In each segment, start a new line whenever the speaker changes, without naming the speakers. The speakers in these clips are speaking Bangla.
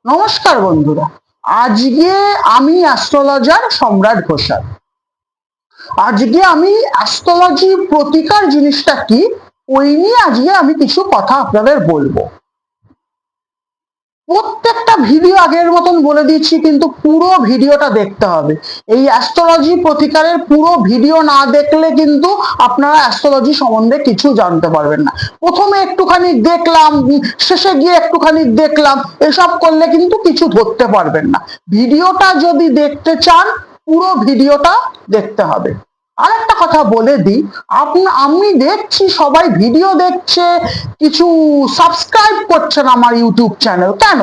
নমস্কার বন্ধুরা। আজকে আমি অ্যাস্ট্রোলজার সম্রাট ঘোষাল। আজকে আমি অ্যাস্ট্রোলজি প্রতিকার জিনিসটা কি ওই নিয়ে আজকে আমি কিছু কথা আপনাদের বলবো। প্রত্যেকটা ভিডিও আগের মতন বলে দিচ্ছি, কিন্তু পুরো ভিডিওটা দেখতে হবে। এই অ্যাস্ট্রোলজি প্রতিকারের পুরো ভিডিও না দেখলে কিন্তু আপনারা অ্যাস্ট্রোলজি সম্বন্ধে কিছু জানতে পারবেন না। প্রথমে একটুখানি দেখলাম, শেষে গিয়ে একটুখানি দেখলাম, এসব করলে কিন্তু কিছু ধরতে পারবেন না। ভিডিওটা যদি দেখতে চান পুরো ভিডিওটা দেখতে হবে। আরেকটা কথা বলে দিই, আমি দেখছি সবাই ভিডিও দেখছে, কিছু সাবস্ক্রাইব করছেন আমার ইউটিউব চ্যানেল। কেন?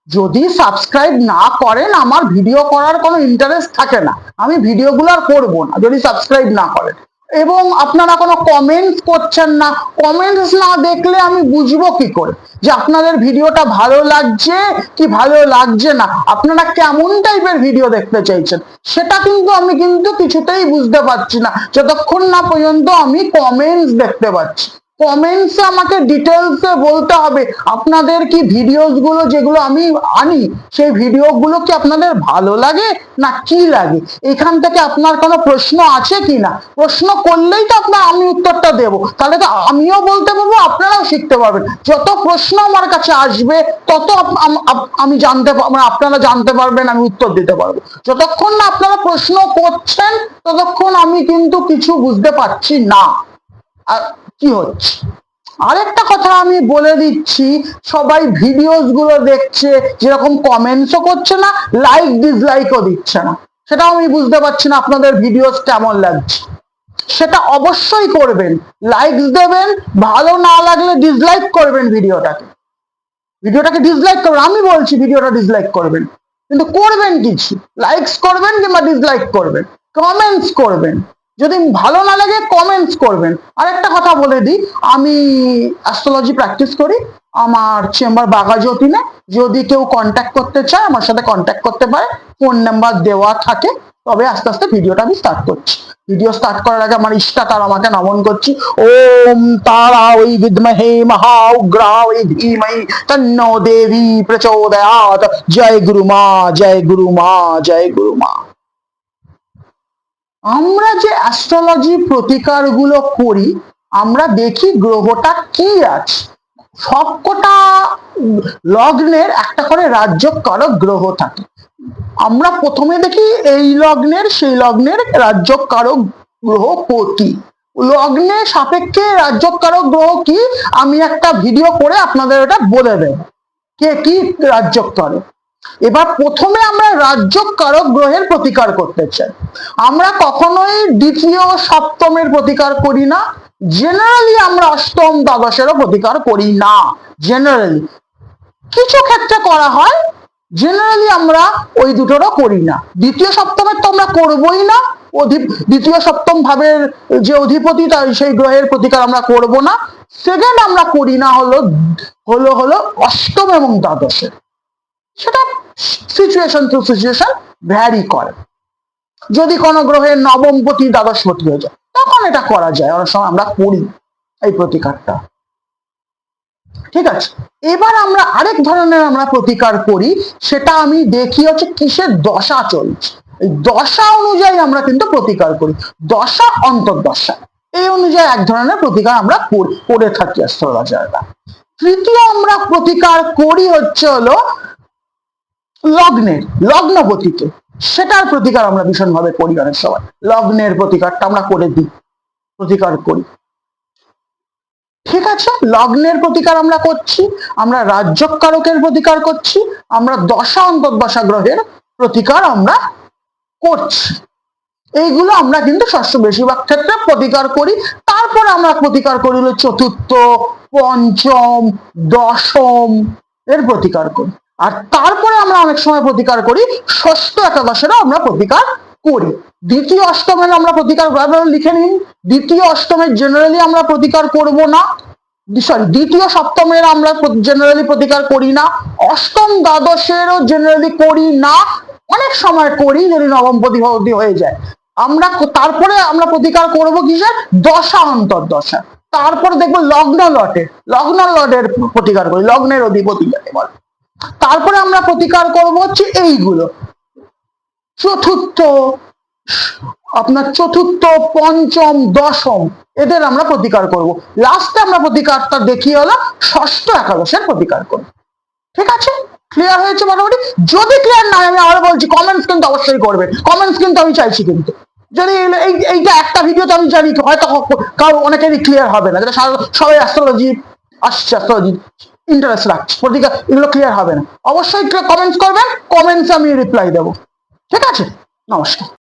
যদি সাবস্ক্রাইব না করেন আমার ভিডিও করার কোনো ইন্টারেস্ট থাকে না, আমি ভিডিওগুলো আর করবো না যদি সাবস্ক্রাইব না করেন। এবং আপনারা কোনো কমেন্টস করছেন না, কমেন্টস না দেখলে আমি বুঝবো কি করে যে আপনাদের ভিডিওটা ভালো লাগছে কি ভালো লাগছে না, আপনারা কেমন টাইপের ভিডিও দেখতে চাইছেন সেটা কিন্তু আমি কিছুতেই বুঝতে পারছি না যতক্ষণ না পর্যন্ত আমি কমেন্টস দেখতে পাচ্ছি। কমেন্টসে আমাকে ডিটেলসে বলতে হবে আপনাদের কি ভিডিওস গুলো যেগুলো আমি আনি সেই ভিডিওগুলো কি আপনাদের ভালো লাগে না কি লাগে, এখান থেকে আপনার কোনো প্রশ্ন আছে কি না, প্রশ্ন করলেই তো আমি উত্তরটা দেব, তাহলে তো আমিও বলতে পারবো আপনারাও শিখতে পারবেন। যত প্রশ্ন আমার কাছে আসবে তত আমি আপনারা জানতে পারবেন, আমি উত্তর দিতে পারবো। যতক্ষণ না আপনারা প্রশ্ন করছেন ততক্ষণ আমি কিন্তু কিছু বুঝতে পারছি না আর কি হচ্ছে। আরেকটা কথা আমি বলে দিচ্ছি, সবাই ভিডিওস গুলো দেখছে, যেরকম কমেন্টসও করছে না, লাইক ডিসলাইকও দিচ্ছে না, সেটাও আমি বুঝতে পারছি না আপনাদের ভিডিওস কেমন লাগছে। সেটা অবশ্যই করবেন, লাইকস দেবেন, ভালো না লাগলে ডিসলাইক করবেন ভিডিওটাকে ডিসলাইক করবেন। আমি বলছি ভিডিওটা ডিসলাইক করবেন, কিন্তু করবেন কিছু, লাইকস করবেন কিংবা ডিসলাইক করবেন, কমেন্টস করবেন। যদি ভালো না লাগে কমেন্টস করবেন। আরেকটা কথা বলে দিই, আমি অ্যাস্ট্রোলজি প্র্যাকটিস করি, আমার চেম্বার বাঘাযতীনে। যদি কেউ কন্ট্যাক্ট করতে চায় আমার সাথে কন্ট্যাক্ট করতে পারে, ফোন নাম্বার দেওয়া থাকে। তবে আস্তে আস্তে ভিডিওটা আমি স্টার্ট করছি। ভিডিও স্টার্ট করার আগে আমার ইষ্টা তারামাকে নমন করছি। ওম তারা ওই বিদ্মহে মহা উগ্রা ওই ধীমহি তন্নো দেবী প্রচোদয়াৎ। জয় গুরু মা, জয় গুরু মা, জয় গুরু মা। আমরা যে অ্যাস্ট্রোলজি প্রতিকার গুলো করি, আমরা দেখি গ্রহটা কি আছে। সবকটা লগ্নের একটা করে রাজ্যকারক গ্রহ থাকে। আমরা প্রথমে দেখি এই লগ্নের সেই লগ্নের রাজ্যকারক গ্রহ কি, লগ্নে সাপেক্ষে রাজ্যকারক গ্রহ কি আমি একটা ভিডিও করে আপনাদের এটা বলে দেব কে কি রাজ্যকারক। এবার প্রথমে আমরা রাজ্যকারক গ্রহের প্রতিকার করতে চাই। আমরা কখনোই দ্বিতীয় সপ্তমের প্রতিকার করি না, জেনারেলি আমরা অষ্টম দ্বাদশেরও প্রতিকার করি না। জেনারেলি কিছু ক্ষেত্রে করা হয়, জেনারেলি আমরা ওই দুটোরও করি না। দ্বিতীয় সপ্তমের তো আমরা করবই না, দ্বিতীয় সপ্তম ভাবের যে অধিপতি তার সেই গ্রহের প্রতিকার আমরা করব না। সেকেন্ড আমরা করি না হলো হলো হলো অষ্টম এবং দ্বাদশের। সেটা সিচুয়েশন টু সিচুয়েশন ভ্যারি করে। যদি কোনো গ্রহের নবমপতি দ্বাদশপতি হয়ে যায় তখন এটা করা যায়, অনেক সময় আমরা করি এই প্রতিকারটা। ঠিক আছে, এবার আমরা আরেক ধরনের আমরা প্রতিকার করি, সেটা আমি দেখি হচ্ছে কিসের দশা চলছে। এই দশা অনুযায়ী আমরা কিন্তু প্রতিকার করি, দশা অন্তর্দশা এই অনুযায়ী এক ধরনের প্রতিকার আমরা করে থাকি অ্যাস্ট্রোলজাররা। তৃতীয় আমরা প্রতিকার করি হচ্ছে হলো লগ্নের, লগ্নপতিকে, সেটার প্রতিকার আমরা ভীষণভাবে করি। অনেক সময় লগ্নের প্রতিকারটা আমরা করে দিই, প্রতিকার করি। ঠিক আছে, লগ্নের প্রতিকার আমরা করছি, আমরা রাজ্যকারকের প্রতিকার করছি, আমরা দশা অন্তর্দশা গ্রহের প্রতিকার আমরা করছি। এইগুলো আমরা কিন্তু বেশিরভাগ ক্ষেত্রে প্রতিকার করি। তারপরে আমরা প্রতিকার করি হলো চতুর্থ, পঞ্চম, দশম এর প্রতিকার করি। আর তারপরে আমরা অনেক সময় প্রতিকার করি ষষ্ঠ একাদশেরও আমরা প্রতিকার করি। দ্বিতীয় অষ্টমের আমরা প্রতিকার লিখে নিন। দ্বিতীয় অষ্টমের জেনারেলি আমরা প্রতিকার করব না, দ্বিতীয় সপ্তমের আমরা জেনারেলি প্রতিকার করি না, অষ্টম দ্বাদশেরও জেনারেলি করি না, অনেক সময় করি যদি নবমপতি হয়ে যায়। আমরা তারপরে আমরা প্রতিকার করব কিসের, দশা অন্তর্দশা। তারপরে দেখবো লগ্ন লটের প্রতিকার করি, লগ্নের অধিপতি যাকে বলে। তারপরে আমরা প্রতিকার করব হচ্ছে এইগুলো, চতুর্থ, আপনার চতুর্থ, পঞ্চম, দশম, এদের আমরা প্রতিকার করব। লাস্টে আমরা প্রতিকারটা দেখিয়ে হলো ষষ্ঠ একাদশের প্রতিকার করব। ঠিক আছে, ক্লিয়ার হয়েছে মোটামুটি? যদি ক্লিয়ার না হয় আমি আবার বলছি, কমেন্টস কিন্তু অবশ্যই করবেন, কমেন্টস কিন্তু আমি চাইছি। কিন্তু যদি এইটা একটা ভিডিওতে আমি জানি হয়তো কারো অনেকেরই ক্লিয়ার হবে না, যেটা সবাই অ্যাস্ট্রোলজি আসছে, অ্যাস্ট্রোলজি ইন্টারেস্ট রাখছে, প্রতিকার এগুলো ক্লিয়ার হবে না। অবশ্যই কমেন্টস করবেন, কমেন্টস আমি রিপ্লাই দেবো। ঠিক আছে, নমস্কার।